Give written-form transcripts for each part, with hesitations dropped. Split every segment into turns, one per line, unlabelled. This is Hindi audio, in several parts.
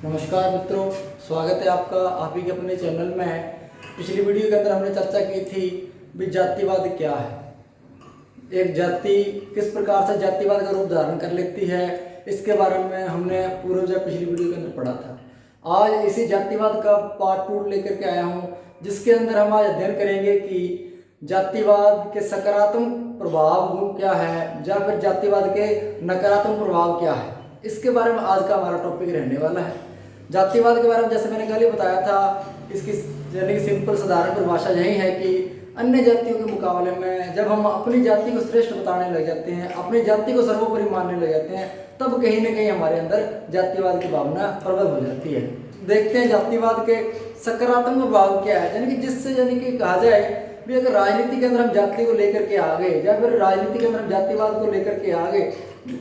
नमस्कार मित्रों, स्वागत है आपका आप ही के अपने चैनल में। पिछली वीडियो के अंदर हमने चर्चा की थी भी जातिवाद क्या है, एक जाति किस प्रकार से जातिवाद का रूप धारण कर लेती है, इसके बारे में हमने पूर्व पिछली वीडियो के अंदर पढ़ा था। आज इसी जातिवाद का पार्ट 2 लेकर के आया हूँ, जिसके अंदर हम आज अध्ययन करेंगे कि जातिवाद के सकारात्मक प्रभाव क्या है या फिर जातिवाद के नकारात्मक प्रभाव क्या है। इसके बारे में आज का हमारा टॉपिक रहने वाला है। जातिवाद के बारे में जैसे मैंने कल ही बताया था, इसकी यानी कि सिंपल साधारण परिभाषा यही है कि अन्य जातियों के मुकाबले में जब हम अपनी जाति को श्रेष्ठ बताने लग जाते हैं, अपनी जाति को सर्वोपरि मानने लग जाते हैं, तब कहीं ना कहीं हमारे अंदर जातिवाद की भावना प्रबल हो जाती है। देखते हैं जातिवाद के सकारात्मक प्रभाव क्या है, यानी कि जिससे यानी कि कहा जाए भी अगर राजनीति के अंदर हम जाति को लेकर के आ गए या फिर राजनीति के अंदर हम जातिवाद को लेकर के आ गए,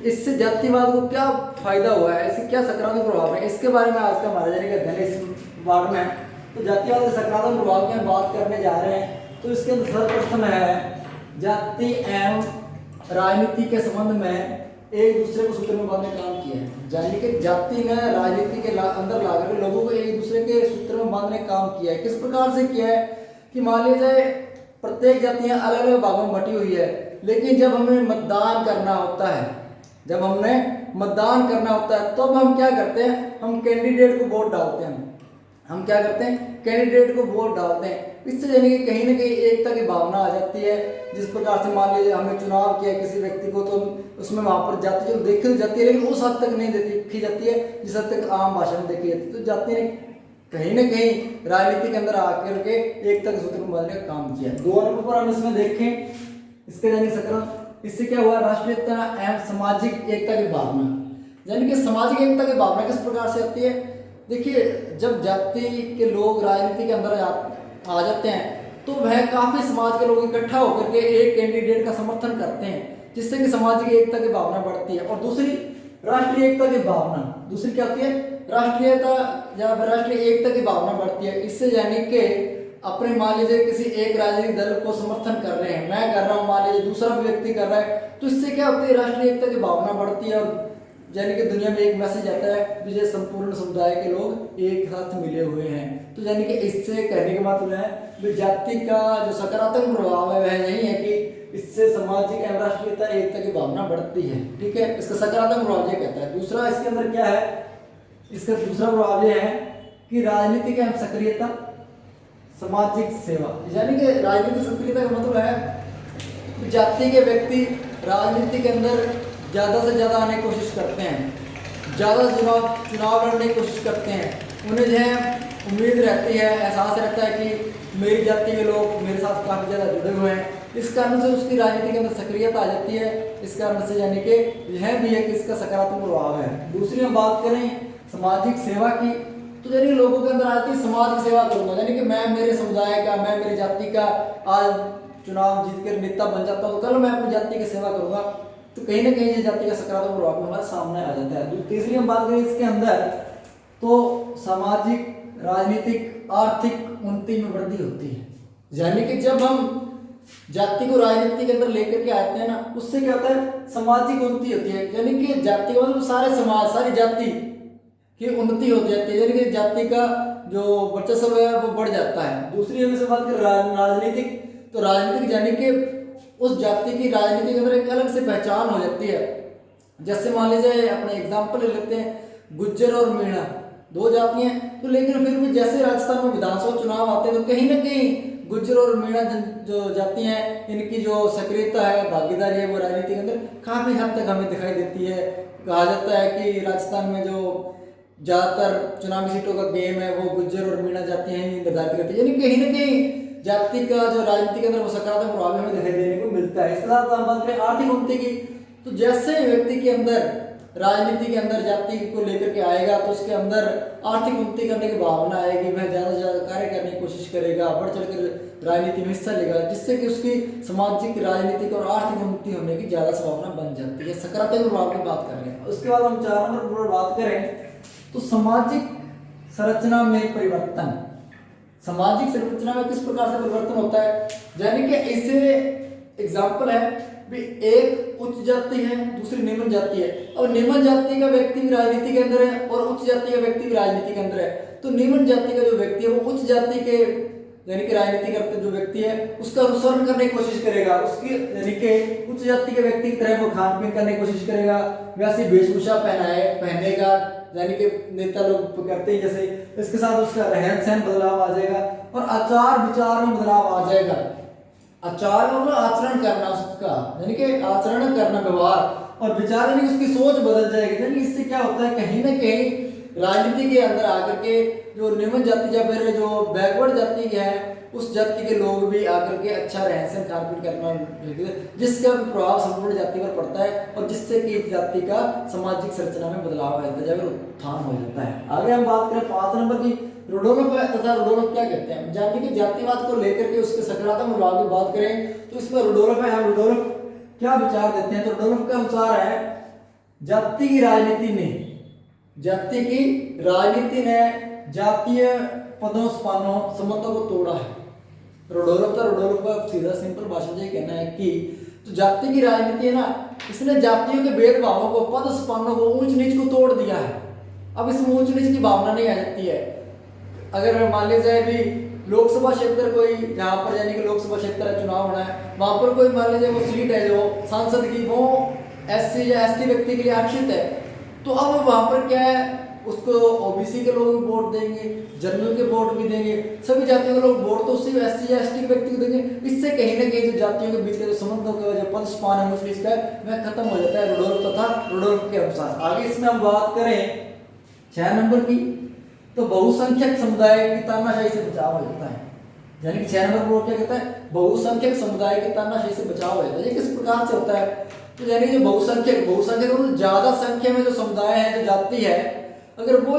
इससे जातिवाद को क्या फायदा हुआ है, इससे क्या सकारात्मक प्रभाव है, इसके बारे में आज का हमारा यानी कि अध्ययन इस बार में। तो जातिवाद के सकारात्मक प्रभाव की हम बात करने जा रहे हैं। तो इसके अंदर सर्वप्रथम है जाति एवं राजनीति के संबंध में एक दूसरे को सूत्र में बांधने का काम किया है। यानी कि जाति ने राजनीति के अंदर ला करके लोगों को एक दूसरे के सूत्र में बांधने का काम किया है। किस प्रकार से किया है कि मान लीजिए प्रत्येक जातियां अलग अलग भागों में बटी हुई है, लेकिन जब हमें मतदान करना होता है, जब हमने मतदान करना होता है तो अब हम क्या करते हैं, हम कैंडिडेट को वोट डालते हैं। हम क्या करते हैं, कैंडिडेट को वोट डालते हैं। इससे यानी कि कहीं ना कहीं एकता की भावना आ जाती है। जिस प्रकार से मान लीजिए हमने चुनाव किया किसी व्यक्ति को, तो उसमें वहाँ पर जाति जो देखी जाती है, लेकिन उस हद तक नहीं देखी जाती है जिस हद तक आम भाषा में देखी जाती है। तो जाति ने कहीं ना कहीं राजनीति के अंदर आकर के एकता के सूत्र में बांधने का काम किया। 2 नंबर पर हम इसमें देखें, इसके यानी सकरण इससे क्या हुआ, राष्ट्रीयता एवं सामाजिक एकता की भावना। यानी कि सामाजिक एकता की भावना किस प्रकार से आती है। देखिए, जब जाति के लोग राजनीति के अंदर आ जाते हैं तो वह काफी समाज के लोग इकट्ठा होकर के एक कैंडिडेट का समर्थन करते हैं, जिससे कि सामाजिक एकता की भावना बढ़ती है। और दूसरी राष्ट्रीय एकता की भावना, दूसरी क्या होती है, राष्ट्रीयता या फिर राष्ट्रीय एकता की भावना बढ़ती है। इससे यानी कि अपने मान लीजिए किसी एक राजनीतिक दल को समर्थन कर रहे हैं, मैं कर रहा हूँ, मान लीजिए दूसरा भी व्यक्ति कर रहा है, तो इससे क्या होती है, राष्ट्रीय एकता की भावना बढ़ती है। और यानी कि दुनिया में एक मैसेज आता है विजय संपूर्ण समुदाय के लोग एक साथ मिले हुए हैं। तो यानी कि इससे कहने का मतलब है जाति का जो सकारात्मक प्रभाव है वह यही है कि इससे सामाजिक एवं राष्ट्रीयता एकता की भावना बढ़ती है। ठीक है, इसका सकारात्मक प्रभाव ये कहता है। दूसरा इसके अंदर क्या है, इसका दूसरा प्रभाव ये है कि राजनीतिक एवं सक्रियता सामाजिक सेवा। यानी कि राजनीतिक सक्रियता का मतलब है जाति के व्यक्ति राजनीति के अंदर ज़्यादा से ज़्यादा आने की कोशिश करते हैं, ज़्यादा चुनाव लड़ने की कोशिश करते हैं। उन्हें जो है उम्मीद रहती है, एहसास रहता है कि मेरी जाति के लोग मेरे साथ काफ़ी ज़्यादा जुड़े हुए हैं। इस कारण से उसकी राजनीति के अंदर सक्रियता आ जाती है। इस कारण से यानी कि यह भी है कि इसका सकारात्मक प्रभाव है। दूसरी हम बात करें सामाजिक सेवा की, तो यानी लोगों के अंदर आती है समाज की सेवा करूँगा, यानी कि मैं मेरे समुदाय का, मैं मेरी जाति का आज चुनाव जीत कर नेता बन जाता हूँ, तो कल मैं अपनी जाति की सेवा करूँगा। तो कहीं ना कहीं ये जाति का सकारात्मक प्रभाव हमारे सामने आ जाता है। तीसरी हम बात करें इसके अंदर, तो सामाजिक, राजनीतिक, आर्थिक उन्नति में वृद्धि होती है। यानी कि जब हम जाति को राजनीति के अंदर लेकर के आते हैं ना, उससे क्या होता है, सामाजिक उन्नति होती है। यानी कि जाति का मतलब सारे समाज, सारी जाति की उन्नति हो जाती है, यानी कि जाति का जो वर्चस्व है वो बढ़ जाता है। दूसरी हम से बात करें राजनीतिक, तो राजनीतिक यानी कि उस जाति की राजनीति के अंदर एक अलग से पहचान हो जाती है। जैसे मान लीजिए अपने एग्जाम्पल ले लेते हैं, गुज्जर और मीणा 2 जाति हैं, तो लेकिन फिर भी जैसे राजस्थान में विधानसभा चुनाव आते हैं तो कहीं ना कहीं गुज्जर और मीणा जो जाति हैं, इनकी जो सक्रियता है, भागीदारी है, वो राजनीति के अंदर काफ़ी हद तक हमें दिखाई देती है। कहा जाता है कि राजस्थान में जो ज़्यादातर चुनावी सीटों का गेम है वो गुज्जर और मीणा जाति हैं निर्धारित करती है। यानी कहीं ना कहीं जाति का जो राजनीति के अंदर वो सकारात्मक प्रभाव हमें दिखाई देने को मिलता है। इसके साथ हम बात करें आर्थिक उन्नति की, तो जैसे व्यक्ति के अंदर राजनीति के अंदर जाति को लेकर के आएगा तो उसके अंदर आर्थिक उन्नति करने की भावना आएगी, वह ज़्यादा से ज़्यादा कार्य करने की कोशिश करेगा, बढ़ चढ़कर राजनीति में हिस्सा लेगा, जिससे कि उसकी सामाजिक, राजनीतिक और आर्थिक उन्नति होने की ज़्यादा संभावना बन जाती है। सकारात्मक प्रभाव की बात कर रहे हैं। उसके बाद हम 4 नंबर पर बात करें तो सामाजिक संरचना में परिवर्तन। सामाजिक संरचना में किस प्रकार से परिवर्तन होता है, यानी कि ऐसे एग्जाम्पल है भी एक उच्च जाति है, दूसरी निम्न जाति है। अब निम्न जाति का व्यक्ति भी राजनीति के अंदर है और उच्च जाति का व्यक्ति भी राजनीति के अंदर है। तो निम्न जाति का जो व्यक्ति है वो उच्च जाति के यानी कि राजनीति करते जो व्यक्ति है उसका अनुसरण करने की कोशिश करेगा, उसकी यानी कि उच्च जाति के व्यक्ति की तरह वो खान पीन करने की कोशिश करेगा, वैसी वेशभूषा पहनेगा यानी कि नेता लोग करते हैं जैसे। इसके साथ उसका रहन सहन बदलाव आ जाएगा और आचार विचार में बदलाव आ जाएगा। आचार मतलब आचरण करना उसका यानी कि आचरण करना व्यवहार, और विचार यानी उसकी सोच बदल जाएगी। यानी इससे क्या होता है कहीं ना कहीं राजनीति के अंदर आकर के जो निम्न जाति या फिर जो बैकवर्ड जाति है उस जाति के लोग भी आकर के अच्छा रहन सहन खान पीन करना, जिसका प्रभाव संपूर्ण जाति पर पड़ता है और जिससे कि जाति का सामाजिक संरचना में बदलाव आ जाता है, जब उत्थान हो जाता है। आगे हम बात करें 5 नंबर की, रुडोल्फ तथा रुडोल्फ क्या कहते हैं। जाति के जातिवाद को लेकर के उसके सकारात्मक प्रभाव की बात करें तो इसमें रुडोल्फ है, हम रुडोल्फ क्या विचार देते हैं। तो रुडोल्फ के अनुसार है जाति की राजनीति ने जातीय पदों स्थानों संबंधों को तोड़ा है। रुडोल्फ का सीधा सिंपल भाषा में कहना है कि तो जाति की राजनीति है ना, इसने जातियों के भेदभावों को, पद स्थानों को, ऊंच नीच को तोड़ दिया है। अब इसमें ऊंच नीच की भावना नहीं आ सकती है। अगर मान लीजिए भी लोकसभा क्षेत्र कोई जहाँ पर यानी कि लोकसभा क्षेत्र चुनाव होना है, वहां पर कोई मान लीजिए वो सीट है जो सांसद की वो एससी या एसटी व्यक्ति के लिए आरक्षित है, तो अब वहां पर क्या है उसको ओबीसी के लोग भी वोट देंगे, जनरल के वोट भी देंगे, सभी जातियों के लोग वोट तो उसी एससी या एसटी के व्यक्ति को देंगे। इससे कहीं ना कहीं जो जातियों के बीच के जो संबंधों का जो पद स्पान है ऊंच नीच का वह खत्म हो जाता है रुडोल्फ के अनुसार। आगे इसमें हम बात करें 6 नंबर की, तो बहुसंख्यक समुदाय की तानाशाही से बचाव हो जाता है। यानी कि 6 नंबर पर क्या कहता है, बहुसंख्यक समुदाय की तानाशाही से बचाव हो जाता है। ये किस प्रकार से होता है, तो यानी जो बहुसंख्यक मतलब ज्यादा संख्या में जो समुदाय है, जो जाति है, अगर वो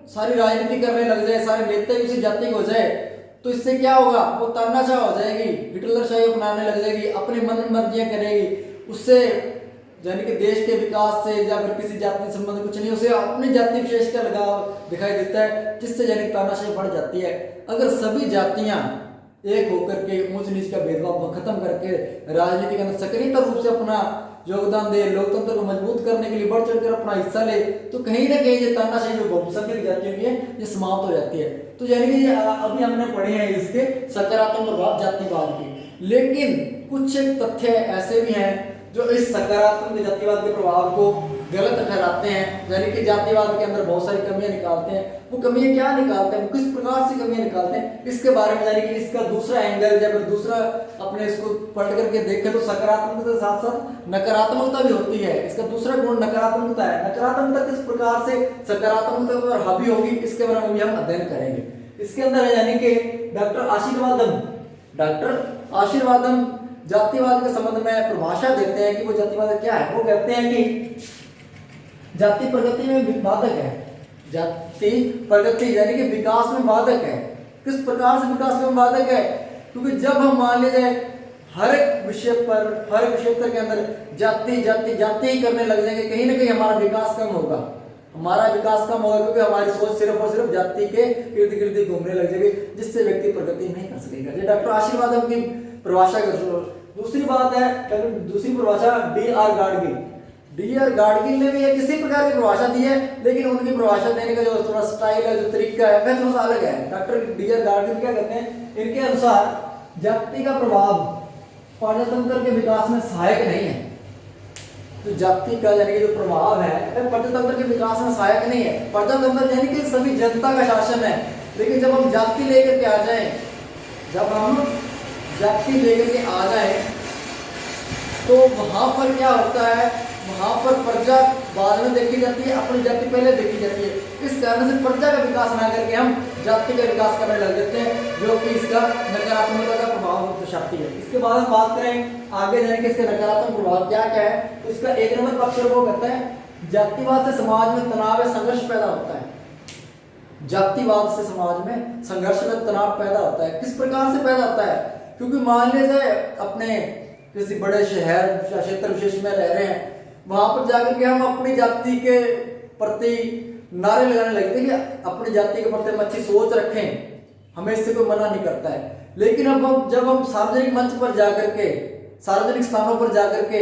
सारी राजनीति करने लग जाए, सारे नेता उसी जाति के हो जाए, तो इससे क्या होगा, वो तानाशाह हो जाएगी, हिटलरशाही अपनाने लग जाएगी, अपनी मन मर्जियां करेगी। उससे यानी कि देश के विकास से या फिर किसी जाति से संबंध कुछ नहीं, उसे अपनी जाति विशेष का लगाव दिखाई देता है, जिससे यानी तानाशाही बढ़ जाती है। अगर सभी जातियां एक होकर के ऊंच नीच का भेदभाव खत्म करके राजनीति के अंदर सक्रियता रूप से अपना योगदान दे, लोकतंत्र को मजबूत करने के लिए बढ़ चढ़कर अपना हिस्सा ले, तो कहीं ना कहीं ये तानाशाही जो बहुसंख्यक जातियों की है ये समाप्त हो जाती है। तो यानी कि अभी हमने पढ़े हैं इसके सकारात्मक प्रभाव जातिवाद के, लेकिन कुछ तथ्य ऐसे भी हैं जो इस सकारात्मक जातिवाद के प्रभाव को गलत ठहराते हैं, यानी कि जातिवाद के अंदर बहुत सारी कमियां निकालते हैं। वो कमियां क्या निकालते हैं, किस प्रकार से कमियां निकालते हैं, इसके बारे में यानी कि इसका दूसरा एंगल या फिर दूसरा अपने इसको पढ़ करके देखें तो सकारात्मकता के साथ साथ नकारात्मकता भी होती है। इसका दूसरा गुण नकारात्मकता है। नकारात्मकता किस प्रकार से सकारात्मकता पर हावी होगी, इसके बारे में भी हम अध्ययन करेंगे। इसके अंदर है यानी कि डॉक्टर आशीर्वादम जातिवाद के संबंध में परिभाषा देते हैं कि वो जातिवाद क्या है। वो कहते हैं कि जाति प्रगति में बाधक है, जाति प्रगति यानी कि विकास में बाधक है। किस प्रकार से विकास में बाधक है, क्योंकि जब हम मान लीजिए हर एक विषय पर, हर एक क्षेत्र के अंदर जाति ही करने लग जाएंगे, कहीं ना कहीं हमारा विकास कम होगा, क्योंकि हमारी सोच सिर्फ और सिर्फ जाति के इर्द गिर्द घूमने लग जाएगी, जिससे व्यक्ति प्रगति नहीं कर सकेगा। ये डॉक्टर आशीर्वादम की परिभाषा कर। दूसरी बात है, दूसरी परिभाषा डी.आर. गाडगिल ने भी किसी प्रकार की परिभाषा दी है, लेकिन उनकी परिभाषा देने का जो थोड़ा स्टाइल है, जो तरीका है, वह थोड़ा सा अलग है। Doctor DR. गाडगिल क्या कहते हैं, इनके अनुसार जाति का प्रभाव प्रजातंत्र के विकास में सहायक नहीं है। तो जाति का यानी कि जो प्रभाव है वह प्रजातंत्र के विकास में सहायक नहीं है। प्रजातंत्र यानी कि सभी जनता का शासन है, लेकिन जब हम जाति लेकर के आ जाए, तो वहां पर क्या होता है, वहां पर प्रजा बाद में देखी जाती है, अपनी जाति पहले देखी जाती है। इस कारण से प्रजा का विकास ना करके हम जाति का विकास करने लग जाते हैं, जो कि इसका नकारात्मकता का प्रभाव दर्शाती है। इसके बाद हम बात करें आगे जाने के इसके नकारात्मक प्रभाव क्या क्या है, तो इसका 1 नंबर पक्ष वो कहता है जातिवाद से समाज में तनाव या संघर्ष पैदा होता है। जातिवाद से समाज में संघर्ष में तनाव पैदा होता है। किस प्रकार से पैदा होता है, क्योंकि मान लीजिए अपने किसी बड़े शहर या क्षेत्र विशेष में रह रहे हैं, वहां पर जाकर के हम अपनी जाति के प्रति नारे लगाने लगते हैं कि अपनी जाति के प्रति हम अच्छी सोच रखें, हमें इससे कोई मना नहीं करता है। लेकिन अब जब हम सार्वजनिक मंच पर जाकर के सार्वजनिक स्थानों पर जाकर के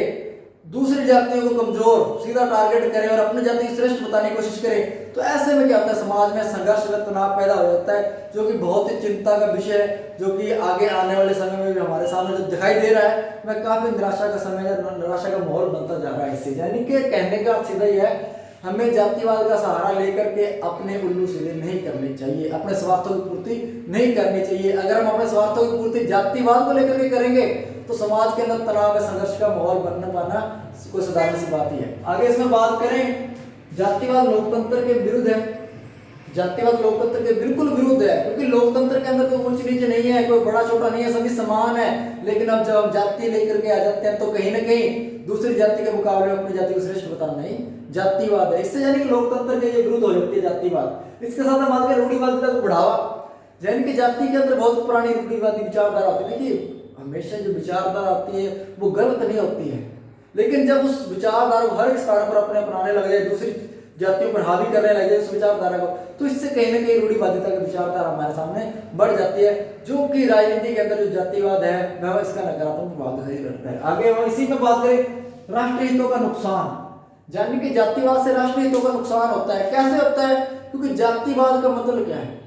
दूसरी जातियों को कमजोर सीधा टारगेट करें और अपनी जाति को श्रेष्ठ बताने की कोशिश करें, तो ऐसे में क्या होता है, समाज में संघर्ष व तनाव पैदा हो जाता है, जो कि बहुत ही चिंता का विषय है, जो कि आगे आने वाले समय में भी हमारे सामने जो दिखाई दे रहा है, वह काफी निराशा का समय है, निराशा का माहौल बनता जा रहा है इससे। यानी कि कहने का सीधा ही है, हमें जातिवाद का सहारा लेकर के अपने उल्लू सीधे नहीं करने चाहिए, अपने स्वार्थों की पूर्ति नहीं करनी चाहिए। अगर हम अपने स्वार्थों की पूर्ति जातिवाद को लेकर के करेंगे तो समाज के अंदर तनाव व संघर्ष का माहौल बनने पाना कोई साधारण सी बात ही है। आगे इसमें बात करें, जातिवाद लोकतंत्र के विरुद्ध है। जातिवाद लोकतंत्र के बिल्कुल विरुद्ध है, क्योंकि लोकतंत्र के अंदर कोई ऊंच नीच नहीं है, कोई बड़ा छोटा नहीं है, सभी समान है। लेकिन अब जब हम जाति लेकर के आ जाते हैं तो कहीं ना कहीं दूसरी जाति के मुकाबले में अपनी जाति को श्रेष्ठ बताना ही जातिवाद है। इससे यानी कि लोकतंत्र के ये विरुद्ध हो जाती है जातिवाद। इसके साथ हम बात करें रूढ़िवादिता को बढ़ावा, यानी कि जाति के अंदर बहुत पुरानी रूढ़िवादी विचारधारा होती है। देखिए हमेशा जो विचारधारा होती है वो गलत नहीं होती है, लेकिन जब उस विचारधारा को हर स्थान पर अपने अपनाने लग जाए, दूसरी जातियों पर हावी करने लगे उस विचारधारा को, तो इससे कहीं ना कहीं रूढ़िवादिता की विचारधारा हमारे सामने बढ़ जाती है, जो कि राजनीति के अंदर जो जातिवाद है वह इसका नकारात्मक प्रभाव दिखाई देता है। आगे हम इसी में बात करें, राष्ट्रीय हितों का नुकसान, यानी कि जातिवाद से राष्ट्रीय हितों का नुकसान होता है। कैसे होता है? क्योंकि जातिवाद का मतलब क्या है?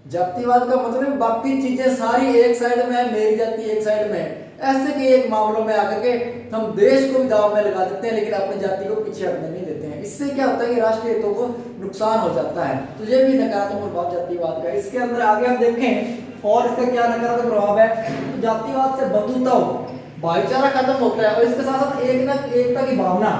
जातिवाद का मतलब बाकी चीजें सारी एक साइड में है, मेरी जाति एक साइड में है, ऐसे के एक मामलों में आकर के हम देश को भी दाव में लगा देते हैं, लेकिन अपनी जाति को पीछे हटने नहीं देते हैं। इससे क्या होता है कि राष्ट्रीय हितों को नुकसान हो जाता है, तो ये भी नकारात्मक प्रभाव जातिवाद का। इसके अंदर आगे हम देखें और इसका क्या नकारात्मक प्रभाव है, तो जातिवाद से बंधुत्व भाईचारा खत्म होता है, और इसके साथ साथ एकता की भावना,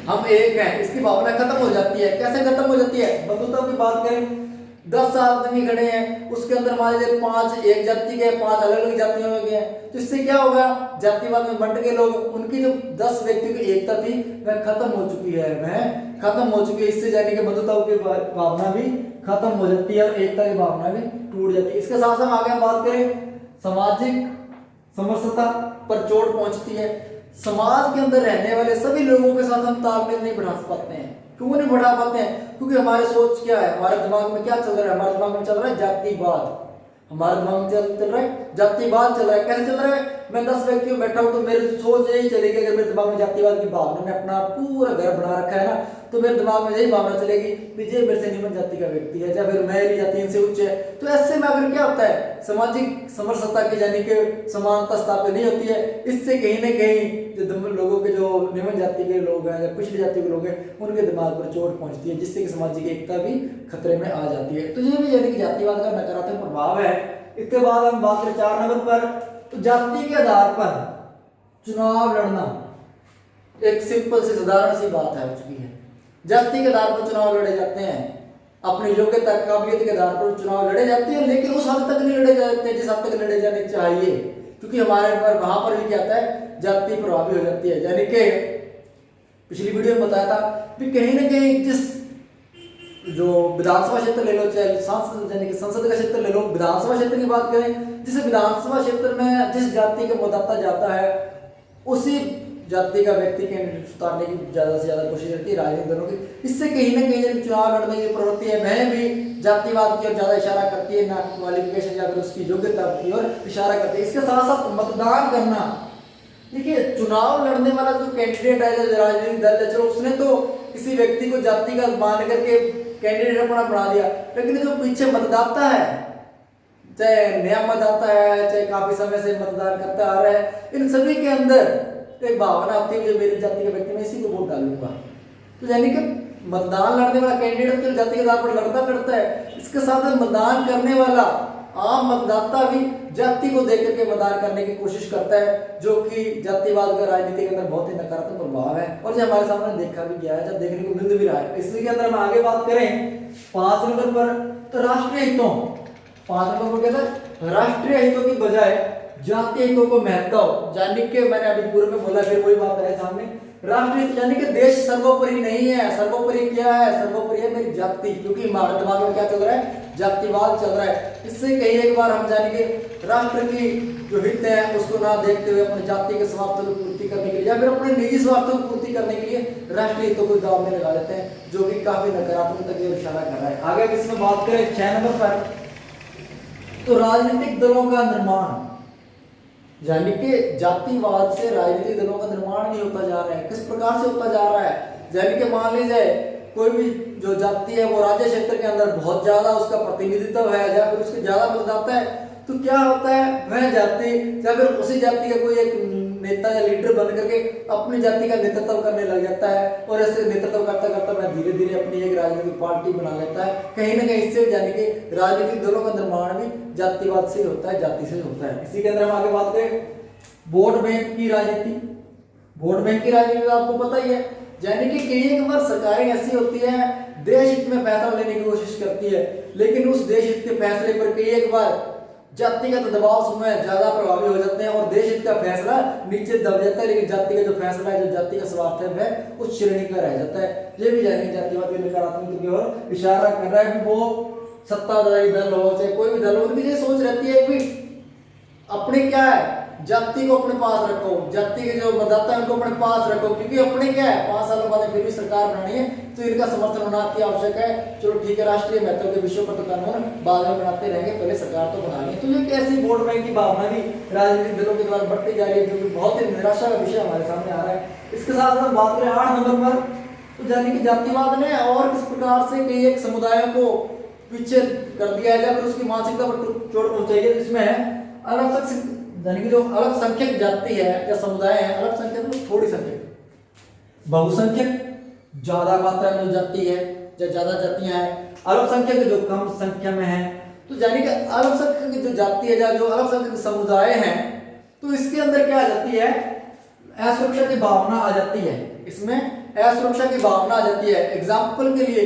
हम एक हैं इसकी भावना खत्म हो जाती है। कैसे खत्म हो जाती है? बंधुत्व की बात करें, 10 आदमी खड़े हैं, उसके अंदर मान लीजिए 5 एक जाति के, 5 अलग अलग जातियों में गए, तो इससे क्या होगा? जातिवाद में बंट गए लोग, उनकी जो 10 व्यक्तियों की एकता थी वह खत्म हो चुकी है, वह खत्म हो चुकी है। इससे जाने के बंधुत्व की भावना भी खत्म हो जाती है और एकता की भावना भी टूट जाती है। इसके साथ साथ आगे हम बात करें, सामाजिक समरसता पर चोट पहुंचती है। समाज के अंदर रहने वाले सभी लोगों के साथ हम तालमेल नहीं बढ़ा पाते हैं। क्यों नहीं बढ़ा पाते हैं? क्योंकि हमारे सोच क्या है, हमारे दिमाग में क्या चल रहा है? हमारे दिमाग में चल रहा है जातिवाद, हमारे दिमाग में चल रहा है जातिवाद चल रहा है। कैसे चल रहा है? मैं 10 व्यक्तियों बैठा हूं तो मेरी सोच यही चलेगी, अगर मेरे दिमाग में जातिवाद की भावना, मैं अपना पूरा घर बना रखा है ना, तो मेरे दिमाग में यही भावना चलेगी कि ये मेरे से निम्न जाति का व्यक्ति है या फिर मेरी जाति इनसे उच्च है। तो ऐसे में अगर क्या होता है, सामाजिक समरसता की यानी कि समानता स्थापित नहीं होती है। इससे कहीं ना कहीं जो लोगों के जो निम्न जाति के लोग हैं या पिछड़ी जाति के लोग हैं उनके दिमाग पर चोट पहुंचती है, जिससे कि सामाजिक एकता भी खतरे में आ जाती है। तो ये भी यानी कि जातिवाद का नकारात्मक प्रभाव है। इसके बाद हम बात करें 4 नंबर पर, तो जाति के आधार पर चुनाव लड़ना एक सिंपल सी साधारण सी बात है हो चुकी है। जाति के आधार पर चुनाव लड़े जाते हैं, अपनी योग्यता काबिलियत के आधार पर चुनाव लड़े जाते हैं, लेकिन उस हद तक नहीं लड़े जाते हैं जिस हद तक लड़े जाने चाहिए, क्योंकि हमारे पर वहां पर भी क्या आता है, जाति प्रभावी हो जाती है। यानी कि पिछली वीडियो में बताया था कि कहीं ना कहीं जिस जो विधानसभा क्षेत्र ले लो, चाहे सांसद यानी कि संसद का क्षेत्र ले लो, विधानसभा क्षेत्र की बात करें, जिस विधानसभा क्षेत्र में जिस जाति का मतदाता जाता है उसी जाति का व्यक्ति कैंडिडेट उतारने की ज्यादा से ज्यादा कोशिश रहती है राजनीतिक दलों की। इससे कहीं ना कहीं चुनाव लड़ने की प्रवृत्ति है वह भी जातिवाद की ओर ज्यादा इशारा करती है, ना क्वालिफिकेशन या फिर उसकी योग्यता की ओर इशारा करती है। इसके साथ साथ मतदान करना, देखिए चुनाव लड़ने वाला जो कैंडिडेट है, जो राजनीतिक दल है, चलो उसने तो किसी व्यक्ति को जाति का मान करके कैंडिडेट अपना बना दिया, लेकिन जो पीछे मतदाता है, चाहे नया मतदाता है चाहे काफी समय से मतदान करता आ रहा है, इन सभी के अंदर एक भावना आती है जो मेरी जाति के व्यक्ति में इसी को वोट डालूंगा। तो यानी कि मतदान लड़ने वाला कैंडिडेट तो जाति के आधार पर लड़ता है, इसके साथ मतदान करने वाला आम मतदाता भी जाति को देख करके मतदान करने की कोशिश करता है, जो कि जातिवाद का राजनीति के अंदर बहुत ही नकारात्मक प्रभाव है और जो हमारे सामने देखा भी गया है, जब देखने को मिल भी रहा है। इसी के अंदर हम आगे बात करें 5 नंबर पर, तो राष्ट्रीय हितों, 5 नंबर पर कहता है राष्ट्रीय हितों की बजाय जातीय हितों को महत्व, यानी कि मैंने अभी पूर्व में बोला, फिर वही बात है सामने, राष्ट्रीय हित यानी कि देश सर्वोपरि नहीं है। सर्वोपरि क्या है? सर्वोपरि है मेरी जाति, क्योंकि हमारे दिमाग में क्या चल रहा है, जातिवाद चल रहा है। इससे कई एक बार हम जानेंगे राष्ट्र की जो हित है उसको ना देखते हुए अपने जाति के स्वार्थों की पूर्ति करने के लिए या फिर अपने निजी स्वार्थों की पूर्ति करने के लिए राष्ट्रीय हितों को दाव में लगा लेते हैं, जो कि काफी नकारात्मक की ओर इशारा कर रहा है। आगे इसमें बात करें 6 नंबर पर, तो राजनीतिक दलों का निर्माण, यानी कि जातिवाद से राजनीतिक दलों का निर्माण नहीं होता जा रहा है। किस प्रकार से होता जा रहा है? यानी कि मान लीजिए कोई भी जो जाति है वो राज्य क्षेत्र के अंदर बहुत ज्यादा उसका प्रतिनिधित्व है या फिर उसके ज्यादा मतदाता है, तो क्या होता है, वह जाति या फिर उसी जाति का कोई एक नेता या लीडर बन करके अपनी जाति का नेतृत्व करने लग जाता है और ऐसे नेतृत्व करता करता मैं धीरे धीरे अपनी एक राजनीतिक पार्टी बना लेता है। कहीं ना कहीं इससे यानी कि राजनीतिक दलों का निर्माण भी जातिवाद से होता है, जाति से होता है। इसी के अंदर हम आगे बात करें वोट बैंक की राजनीति। वोट बैंक की राजनीति तो आपको पता ही है, यानी कि कई एक बार सरकारें ऐसी होती है देश हित में फैसला लेने की कोशिश करती है, लेकिन उस देश हित के फैसले पर कई एक बार जातिगत दबाव समय ज्यादा प्रभावी हो जाते हैं और देश हित का फैसला नीचे दब जाता है, लेकिन जाति का जो फैसला है, जो जाति का स्वार्थ है, वह उस श्रेणी का रह जाता है। ये भी जानेंगे जातिवाद के नकारात्मक की ओर इशारा कर रहा है कि वो सत्ताधारी दल हो चाहे कोई भी दल हो, उनकी ये सोच रहती है कि अपने क्या है, जाति को अपने पास रखो, जाति के जो मतदाता है उनको अपने पास रखो, क्योंकि अपने क्या है 5 सालों बाद फिर भी सरकार बनानी है तो इनका समर्थन होना अति आवश्यक है। चलो ठीक है, राष्ट्रीय महत्व के विषयों पर तो कानून बाद में बनाते रहेंगे, पहले सरकार तो बनानी है। तो ये कैसी वोट बैंक की भावना भी राजनीतिक दलों के द्वारा बढ़ती जा रही है, जो कि बहुत ही निराशा का विषय हमारे सामने आ रहा है। इसके साथ साथ बात करें 8 नंबर पर, तो यानी कि जातिवाद ने और किस प्रकार से कई एक समुदायों को पीछे कर दिया है, फिर उसकी मानसिकता पर चोट पहुंचाई है, जिसमें अलग यानी कि जो अल्पसंख्यक जाति है या समुदाय है, अल्पसंख्यक में थोड़ी संख्यक, बहुसंख्यक ज्यादा मात्रा में जो जाति है या ज्यादा जातियां हैं, अल्पसंख्यक जो कम संख्या में है। तो यानी कि अल्पसंख्यक जो जाति है या जो अल्पसंख्यक समुदाय हैं, तो इसके अंदर क्या आ जाती है, असुरक्षा की भावना आ जाती है। इसमें असुरक्षा की भावना आ जाती है। एग्जाम्पल के लिए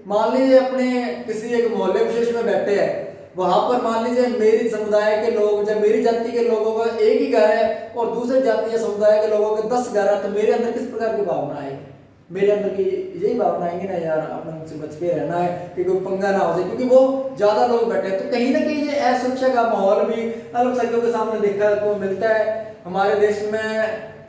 मान लीजिए अपने किसी एक मोहल्ले विशेष में बैठे हैं, वहां पर मान लीजिए मेरी समुदाय के लोग या मेरी जाति के लोगों का एक ही घर है और दूसरे जाति या समुदाय के लोगों के 10 घर है, तो मेरे अंदर किस प्रकार की भावना आएगी? मेरे अंदर की यही भावना आएंगी ना, यार अपने उनसे बच के रहना है कि कोई पंगा ना हो जाए, क्योंकि वो ज्यादा लोग बैठे हैं। तो कहीं ना कहीं ये असुरक्षा का माहौल भी अल्पसंख्यकों के सामने देखने को मिलता है हमारे देश में।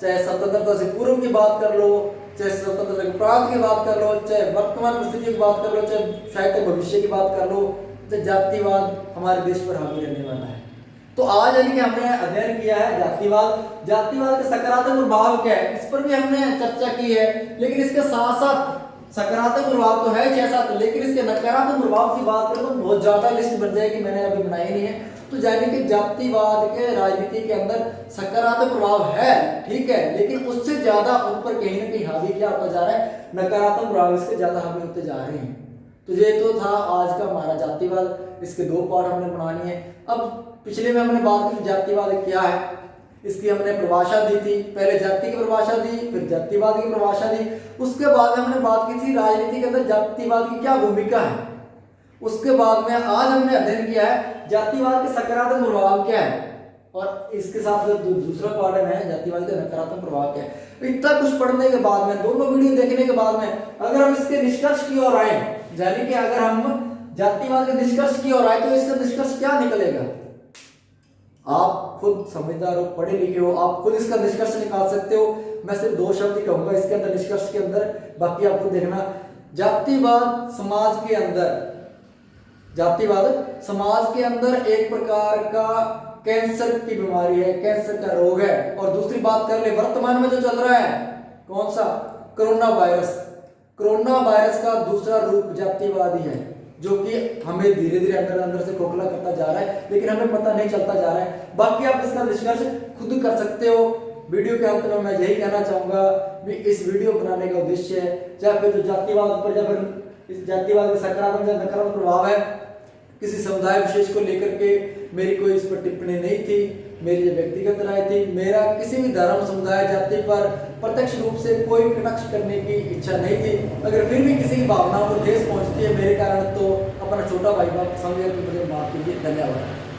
चाहे स्वतंत्रता से पूर्व की बात कर लो, चाहे स्वतंत्रता के उपरांत की बात कर लो, चाहे वर्तमान परिस्थिति की बात कर लो, चाहे शायद भविष्य की बात कर लो, तो जातिवाद हमारे देश पर हावी रहने वाला है। तो आज यानी कि हमने अध्ययन किया है जातिवाद, जातिवाद के सकारात्मक प्रभाव क्या है, इस पर भी हमने चर्चा की है। लेकिन इसके साथ साथ सकारात्मक प्रभाव तो है 6-7, लेकिन इसके नकारात्मक प्रभाव की बात करें तो बहुत ज्यादा लिस्ट बन जाएगी, मैंने अभी बनाई नहीं है। तो यानी कि जातिवाद के राजनीति के अंदर सकारात्मक प्रभाव है, ठीक है, लेकिन उससे ज्यादा उन पर कहीं ना कहीं हावी क्या होता जा रहा है, नकारात्मक प्रभाव इसके ज्यादा हावी होते जा रहे हैं। तो ये तो था आज का हमारा जातिवाद, इसके 2 पार्ट हमने बनानी है। अब पिछले में हमने बात की जातिवाद क्या है, इसकी हमने परिभाषा दी थी, पहले जाति की परिभाषा दी, फिर जातिवाद की परिभाषा दी, उसके बाद हमने बात की थी राजनीति के अंदर जातिवाद की क्या भूमिका है। उसके बाद में आज हमने अध्ययन किया है जातिवाद के सकारात्मक प्रभाव क्या है, और इसके साथ दूसरा पार्ट है जातिवाद का नकारात्मक प्रभाव क्या है। इतना कुछ पढ़ने के बाद में, दोनों वीडियो देखने के बाद में अगर हम इसके निष्कर्ष की ओर आए, यानी कि अगर हम जातिवाद के निष्कर्ष की ओर आए, तो इसका निष्कर्ष क्या निकलेगा? आप खुद समझदार हो, पढ़े लिखे हो, आप खुद इसका निष्कर्ष निकाल सकते हो। मैं सिर्फ 2 शब्द ही कहूंगा इसके अंदर, निष्कर्ष के अंदर, बाकी आपको देखना। जातिवाद समाज के अंदर, जातिवाद समाज के अंदर एक प्रकार का कैंसर की बीमारी है, कैंसर का रोग है। और दूसरी बात कर ले वर्तमान में जो चल रहा है, कौन सा, कोरोना वायरस। कोरोना वायरस का दूसरा रूप जातिवादी है, जो कि हमें धीरे धीरे अंदर अंदर से खोखला करता जा रहा है, लेकिन हमें पता नहीं चलता जा रहा है। बाकी आप इसका निष्कर्ष खुद कर सकते हो। वीडियो के अंत में मैं यही कहना चाहूंगा कि इस वीडियो बनाने का उद्देश्य है, चाहे फिर जो जातिवाद पर या फिर इस जातिवाद के सकारात्मक या नकारात्मक प्रभाव है, किसी समुदाय विशेष को लेकर के मेरी कोई इस पर टिप्पणी नहीं थी, मेरी व्यक्तिगत राय थी। मेरा किसी भी धर्म, समुदाय, जाति पर प्रत्यक्ष रूप से कोई कटाक्ष करने की इच्छा नहीं थी। अगर फिर भी किसी की भावनाओं को ठेस पहुंचती है मेरे कारण, तो अपना छोटा भाई बाप समझकर मुझे माफ कीजिए। धन्यवाद।